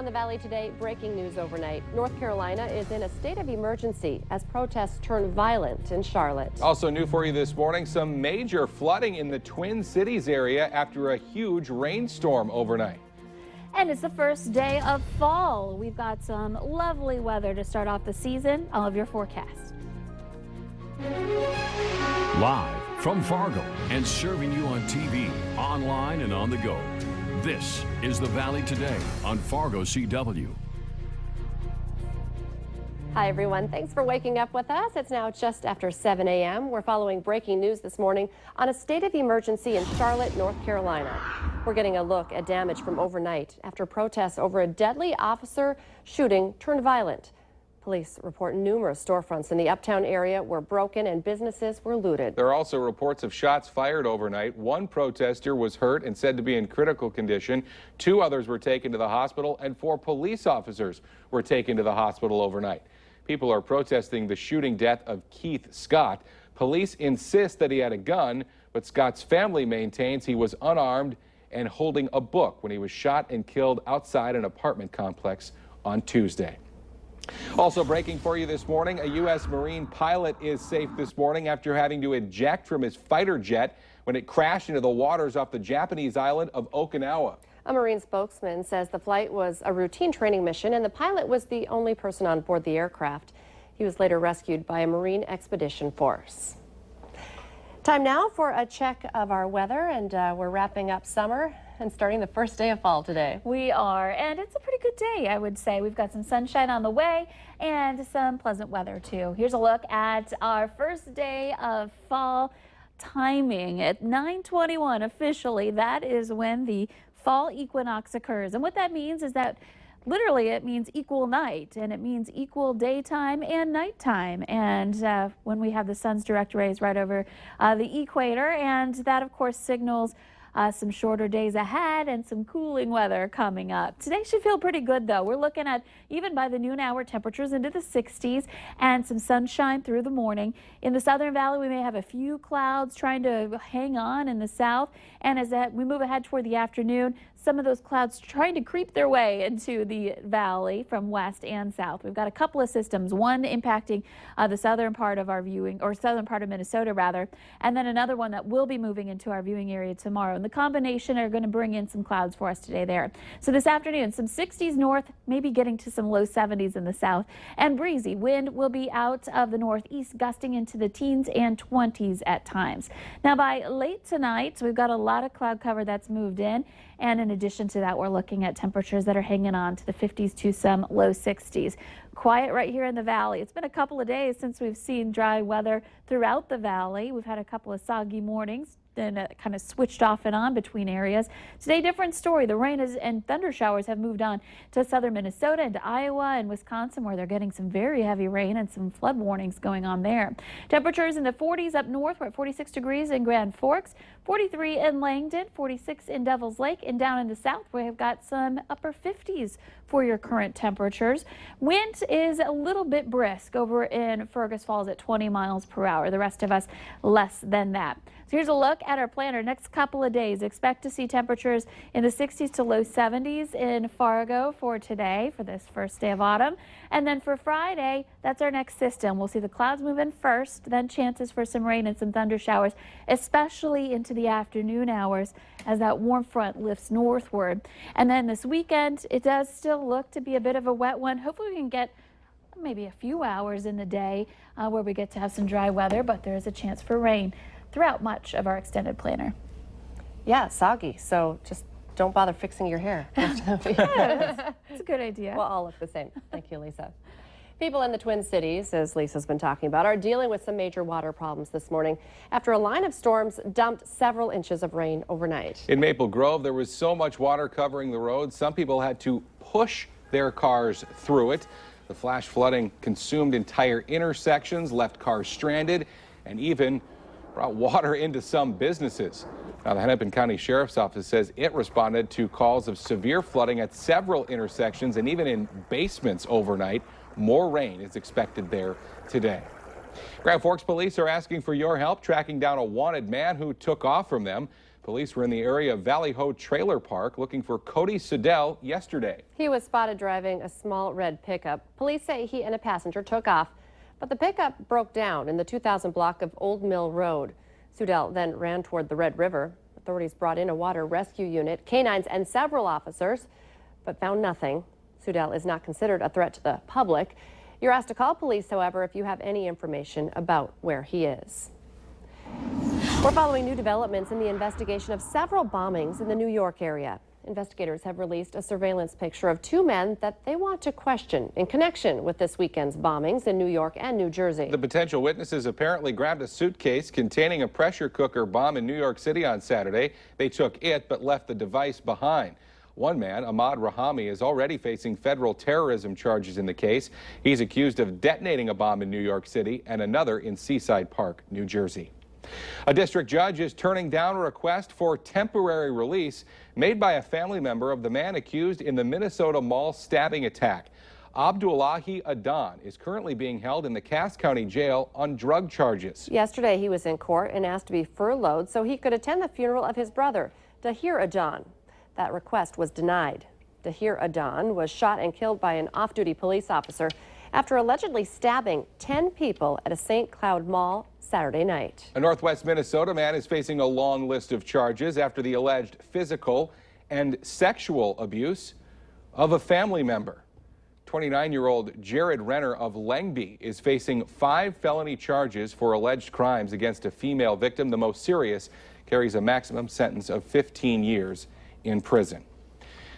On the Valley today, breaking news overnight. North Carolina is in a state of emergency as protests turn violent in Charlotte. Also new for you this morning, some major flooding in the Twin Cities area after a huge rainstorm overnight. And it's the first day of fall. We've got some lovely weather to start off the season. All of your forecasts. Live from Fargo and serving you on TV, online, and on the go. This is the Valley Today on Fargo CW. Hi, everyone. Thanks for waking up with us. It's now just after 7 a.m. We're following breaking news this morning on a state of emergency in Charlotte, North Carolina. We're getting a look at damage from overnight after protests over a deadly officer shooting turned violent. Police report numerous storefronts in the uptown area were broken and businesses were looted. There are also reports of shots fired overnight. One protester was hurt and said to be in critical condition. 2 others were taken to the hospital and 4 police officers were taken to the hospital overnight. People are protesting the shooting death of Keith Scott. Police insist that he had a gun, but Scott's family maintains he was unarmed and holding a book when he was shot and killed outside an apartment complex on Tuesday. Also breaking for you this morning, a U.S. Marine pilot is safe this morning after having to eject from his fighter jet when it crashed into the waters off the Japanese island of Okinawa. A Marine spokesman says the flight was a routine training mission and the pilot was the only person on board the aircraft. He was later rescued by a Marine Expedition Force. Time now for a check of our weather, and we're wrapping up summer and starting the first day of fall today. We are, and it's a pretty good day, I would say. We've got some sunshine on the way and some pleasant weather too. Here's a look at our first day of fall timing at 9:21 officially. That is when the fall equinox occurs, and what that means is that literally it means equal night, and it means equal daytime and nighttime, and when we have the sun's direct rays right over the equator, and that of course signals some shorter days ahead and some cooling weather coming up. Today should feel pretty good though. We're looking at, even by the noon hour, temperatures into the 60s and some sunshine through the morning. In the Southern Valley, we may have a few clouds trying to hang on in the south, and as we move ahead toward the afternoon, some of those clouds trying to creep their way into the valley from west and south. We've got a couple of systems, one impacting the southern part of our viewing, or southern part of Minnesota rather, and then another one that will be moving into our viewing area tomorrow. And the combination are going to bring in some clouds for us today there. So this afternoon, some 60s north, maybe getting to some low 70s in the south, and breezy. Wind will be out of the northeast, gusting into the teens and 20s at times. Now by late tonight, we've got a lot of cloud cover that's moved in. And in addition to that, we're looking at temperatures that are hanging on to the 50s to some low 60s. Quiet right here in the valley. It's been a couple of days since we've seen dry weather throughout the valley. We've had a couple of soggy mornings. Then it kind of switched off and on between areas. Today, different story. The rain and thunder showers have moved on to southern Minnesota and to Iowa and Wisconsin, where they're getting some very heavy rain and some flood warnings going on there. Temperatures in the 40s up north. We're at 46 degrees in Grand Forks, 43 in Langdon, 46 in Devil's Lake, and down in the south we have got some upper 50s for your current temperatures. Wind is a little bit brisk over in Fergus Falls at 20 miles per hour. The rest of us less than that. So here's a look at our planner. Next couple of days, expect to see temperatures in the 60s to low 70s in Fargo for today, for this first day of autumn. And then for Friday, that's our next system. We'll see the clouds move in first, then chances for some rain and some thunder showers, especially into the afternoon hours as that warm front lifts northward. And then this weekend, it does still look to be a bit of a wet one. Hopefully we can get maybe a few hours in the day where we get to have some dry weather, but there is a chance for rain throughout much of our extended planner. Yeah, soggy, so just don't bother fixing your hair. It's a good idea. We'll all look the same. Thank you, Lisa. People in the Twin Cities, as Lisa's been talking about, are dealing with some major water problems this morning after a line of storms dumped several inches of rain overnight. In Maple Grove, there was so much water covering the road, some people had to push their cars through it. The flash flooding consumed entire intersections, left cars stranded, and even brought water into some businesses. Now, the Hennepin County Sheriff's Office says it responded to calls of severe flooding at several intersections and even in basements overnight. More rain is expected there today. Grand Forks police are asking for your help tracking down a wanted man who took off from them. Police were in the area of Valley Ho Trailer Park looking for Cody Siddell yesterday. He was spotted driving a small red pickup. Police say he and a passenger took off, but the pickup broke down in the 2000 block of Old Mill Road. Siddell then ran toward the Red River. Authorities brought in a water rescue unit, canines, and several officers, but found nothing. Siddell is not considered a threat to the public. You're asked to call police, however, if you have any information about where he is. We're following new developments in the investigation of several bombings in the New York area. Investigators have released a surveillance picture of two men that they want to question in connection with this weekend's bombings in New York and New Jersey. The potential witnesses apparently grabbed a suitcase containing a pressure cooker bomb in New York City on Saturday. They took it but left the device behind. One man, Ahmad Rahami, is already facing federal terrorism charges in the case. He's accused of detonating a bomb in New York City and another in Seaside Park, New Jersey. A district judge is turning down a request for temporary release made by a family member of the man accused in the Minnesota mall stabbing attack. Abdullahi Adan is currently being held in the Cass County Jail on drug charges. Yesterday, he was in court and asked to be furloughed so he could attend the funeral of his brother, Dahir Adan. That request was denied. Dahir Adan was shot and killed by an off-duty police officer after allegedly stabbing 10 people at a St. Cloud mall Saturday night. A Northwest Minnesota man is facing a long list of charges after the alleged physical and sexual abuse of a family member. 29-year-old Jared Renner of Langby is facing 5 felony charges for alleged crimes against a female victim. The most serious carries a maximum sentence of 15 years in prison.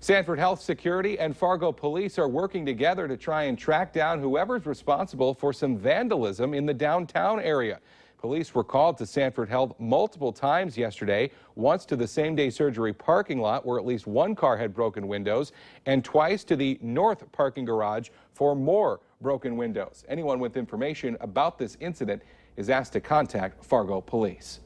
Sanford Health Security and Fargo Police are working together to try and track down whoever's responsible for some vandalism in the downtown area. Police were called to Sanford Health multiple times yesterday, once to the same-day surgery parking lot where at least one car had broken windows, and twice to the north parking garage for more broken windows. Anyone with information about this incident is asked to contact Fargo Police.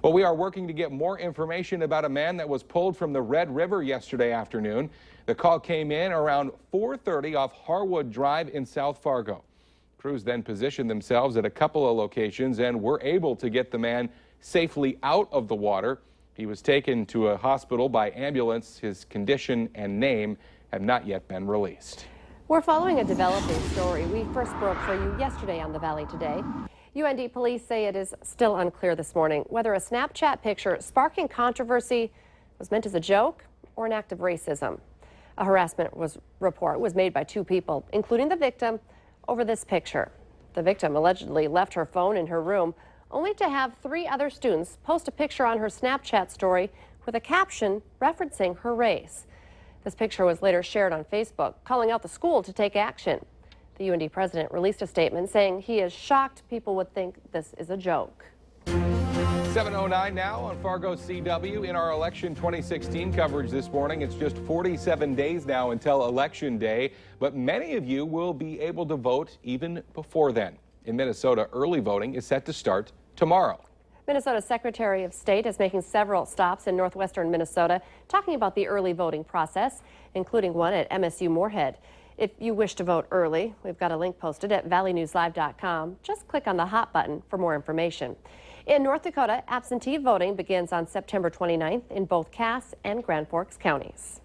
Well, we are working to get more information about a man that was pulled from the Red River yesterday afternoon. The call came in around 4:30 off Harwood Drive in South Fargo. Crews then positioned themselves at a couple of locations and were able to get the man safely out of the water. He was taken to a hospital by ambulance. His condition and name have not yet been released. We're following a developing story we first broke for you yesterday on the Valley Today. UND police say it is still unclear this morning whether a Snapchat picture sparking controversy was meant as a joke or an act of racism. A harassment report was made by 2 people, including the victim, over this picture. The victim allegedly left her phone in her room only to have 3 other students post a picture on her Snapchat story with a caption referencing her race. This picture was later shared on Facebook, calling out the school to take action. The UND president released a statement saying he is shocked people would think this is a joke. 7:09 now on Fargo CW. In our election 2016 coverage this morning, it's just 47 days now until Election Day, but many of you will be able to vote even before then. In Minnesota, early voting is set to start tomorrow. Minnesota's Secretary of State is making several stops in northwestern Minnesota talking about the early voting process, including one at MSU Moorhead. If you wish to vote early, we've got a link posted at valleynewslive.com. Just click on the hot button for more information. In North Dakota, absentee voting begins on September 29th in both Cass and Grand Forks counties.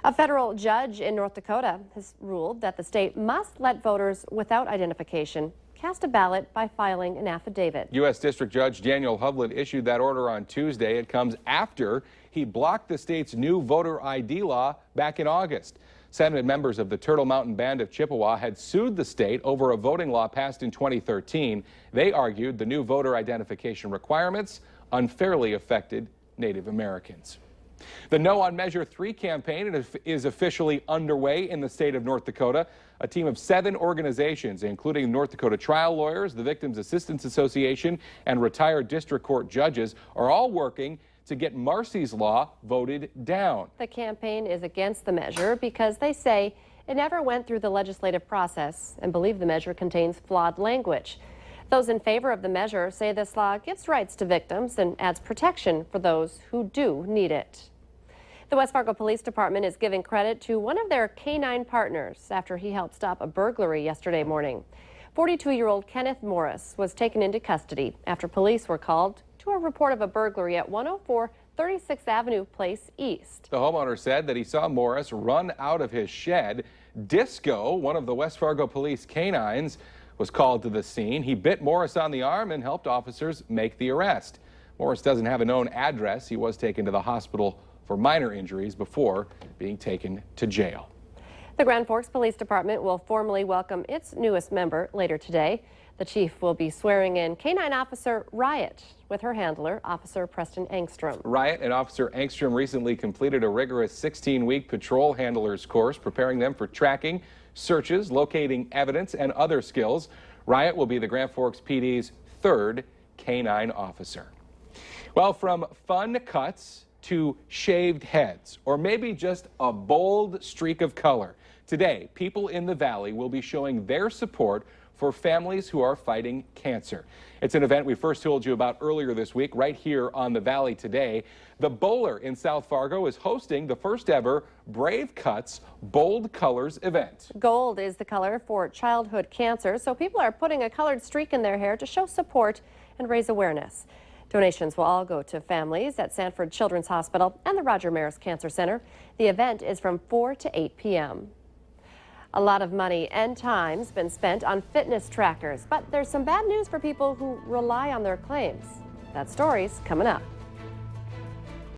A federal judge in North Dakota has ruled that the state must let voters without identification cast a ballot by filing an affidavit. U.S. District Judge Daniel Hovland issued that order on Tuesday. It comes after he blocked the state's new voter ID law back in August. Senate members of the Turtle Mountain Band of Chippewa had sued the state over a voting law passed in 2013. They argued the new voter identification requirements unfairly affected Native Americans. The No on Measure 3 campaign is officially underway in the state of North Dakota. A team of 7 organizations, including North Dakota trial lawyers, the Victims Assistance Association, and retired district court judges, are all working to get Marcy's law voted down. The campaign is against the measure because they say it never went through the legislative process and believe the measure contains flawed language. Those in favor of the measure say this law gives rights to victims and adds protection for those who do need it. The West Fargo Police Department is giving credit to one of their canine partners after he helped stop a burglary yesterday morning. 42-year-old Kenneth Morris was taken into custody after police were called to to a report of a burglary at 104 36th Avenue Place East. The homeowner said that he saw Morris run out of his shed. Disco, one of the West Fargo police canines, was called to the scene. He bit Morris on the arm and helped officers make the arrest. Morris doesn't have a known address. He was taken to the hospital for minor injuries before being taken to jail. The Grand Forks Police Department will formally welcome its newest member later today. The chief will be swearing in Canine Officer Riot with her handler, Officer Preston Engstrom. Riot and Officer Engstrom recently completed a rigorous 16-week patrol handlers course, preparing them for tracking, searches, locating evidence, and other skills. Riot will be the Grand Forks PD's third canine officer. Well, from fun cuts to shaved heads, or maybe just a bold streak of color, today, people in the Valley will be showing their support for families who are fighting cancer. It's an event we first told you about earlier this week right here on the Valley Today. The Bowler in South Fargo is hosting the first ever Brave Cuts Bold Colors event. Gold is the color for childhood cancer, so people are putting a colored streak in their hair to show support and raise awareness. Donations will all go to families at Sanford Children's Hospital and the Roger Maris Cancer Center. The event is from 4 to 8 p.m. A lot of money and time's been spent on fitness trackers, but there's some bad news for people who rely on their claims. That story's coming up.